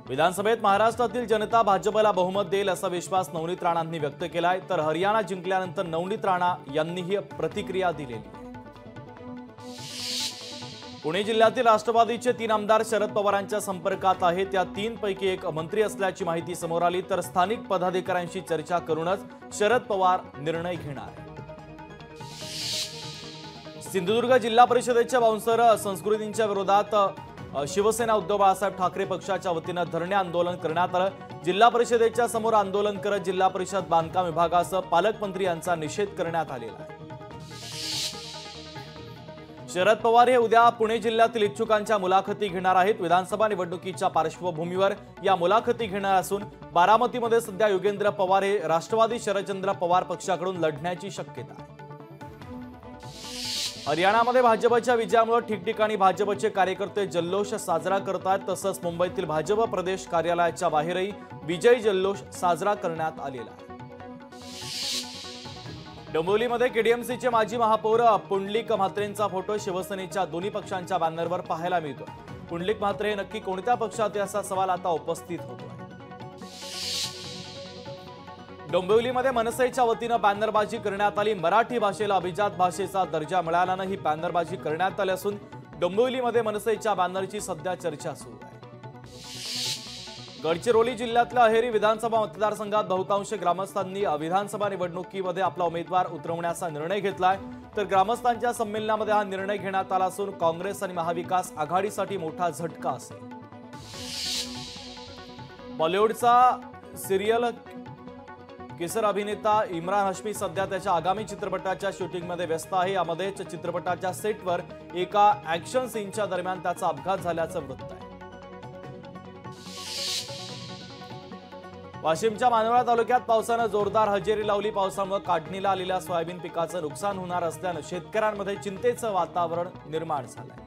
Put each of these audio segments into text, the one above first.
विधानसभेत महाराष्ट्रातील जनता भाजपला बहुमत देईल असा विश्वास नवनीत राणांनी व्यक्त केलाय, तर हरियाणा जिंकल्यानंतर नवनीत राणा यांनीही प्रतिक्रिया दिलेली आहे। पुणे जिल्ह्यातील राष्ट्रवादीचे 3 आमदार शरद पवारांच्या संपर्कात आहेत। त्या 3 पैकी एक मंत्री असल्याची माहिती समोर आली, तर स्थानिक पदाधिकाऱ्यांशी चर्चा करूनच शरद पवार निर्णय घेणार आहेत। सिंधुदुर्ग जिल्हा परिषदेच्या बाउन्सर संस्कृतींच्या विरोधात शिवसेना उद्धव बाळासाहेब ठाकरे पक्षाच्या वतीने धरणे आंदोलन करण्यात आलं। जिल्हा परिषदेच्या समोर आंदोलन करत जिल्हा परिषद बांधकाम विभागासह पालकमंत्री यांचा निषेध करण्यात आलेला आहे। शरद पवार हे उद्या पुणे जिल्ह्यातील इच्छुकांच्या मुलाखती घेणार आहेत। विधानसभा निवडणुकीच्या पार्श्वभूमीवर या मुलाखती घेणार असून बारामतीमध्ये सध्या योगेंद्र पवार हे राष्ट्रवादी शरदचंद्र पवार पक्षाकडून लढण्याची शक्यता आहे। हरियाणामध्ये भाजपच्या विजयामुळे ठिकठिकाणी भाजपचे कार्यकर्ते जल्लोष साजरा करतात। तसंच मुंबईतील भाजप प्रदेश कार्यालयाच्या बाहेरही विजयी जल्लोष साजरा करण्यात आलेला आहे। डोंबिवलीमध्ये केडीएमसीचे माजी महापौर पुंडलिक म्हात्रेंचा फोटो शिवसेनेच्या दोन्ही पक्षांच्या बॅनरवर पाहायला मिळतो। पुंडलिक म्हात्रे हे नक्की कोणत्या पक्षात असा सवाल आता उपस्थित होतो। डोंबिवलीमध्ये मनसेच्या वतीने बॅनरबाजी करण्यात आली। मराठी भाषेला अभिजात भाषेचा दर्जा मिळाल्याने ही बॅनरबाजी करण्यात आली असून डोंबिवलीमध्ये मनसेच्या बॅनरची सध्या चर्चा सुरू आहे। गडचिरोली जिल्ह्यातल्या अहेरी विधानसभा मतदारसंघात बहुतांश ग्रामस्थांनी विधानसभा निवडणुकीमध्ये आपला उमेदवार उतरवण्याचा निर्णय घेतलाय, तर ग्रामस्थांच्या संमेलनामध्ये हा निर्णय घेण्यात आला असून काँग्रेस आणि महाविकास आघाडीसाठी मोठा झटका असेल। बॉलिवूडचा सिरियल किसर अभिनेता इम्रान हाशमी सध्या त्याच्या आगामी चित्रपटाच्या शूटिंगमध्ये व्यस्त आहे। यामध्येच चित्रपटाच्या सेटवर एका ॲक्शन सीनच्या दरम्यान त्याचा अपघात झाल्याचं वृत्त आहे। वाशिमच्या मानवळा तालुक्यात पावसानं जोरदार हजेरी लावली। पावसामुळे काढणीला आलेल्या सोयाबीन पिकाचं नुकसान होणार असल्यानं शेतकऱ्यांमध्ये चिंतेचं वातावरण निर्माण झालंय।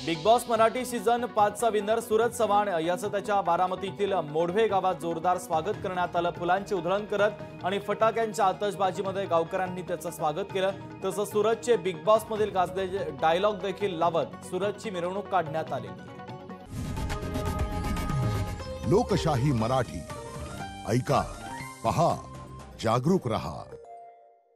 बिग बॉस मराठी सीझन 5चा विनर सूरज चव्हाण याचं त्याच्या बारामतीतील मोढवे गावात जोरदार स्वागत करण्यात आलं। फुलांची उधळण करत आणि फटाक्यांच्या आतषबाजीमध्ये गावकऱ्यांनी त्याचं स्वागत केलं। तसंच सूरजचे बिग बॉस मधील गाजलेले डायलॉग देखील लावत सूरजची मिरवणूक काढण्यात आली। लोकशाही मराठी ऐका, पहा, जागरूक रहा।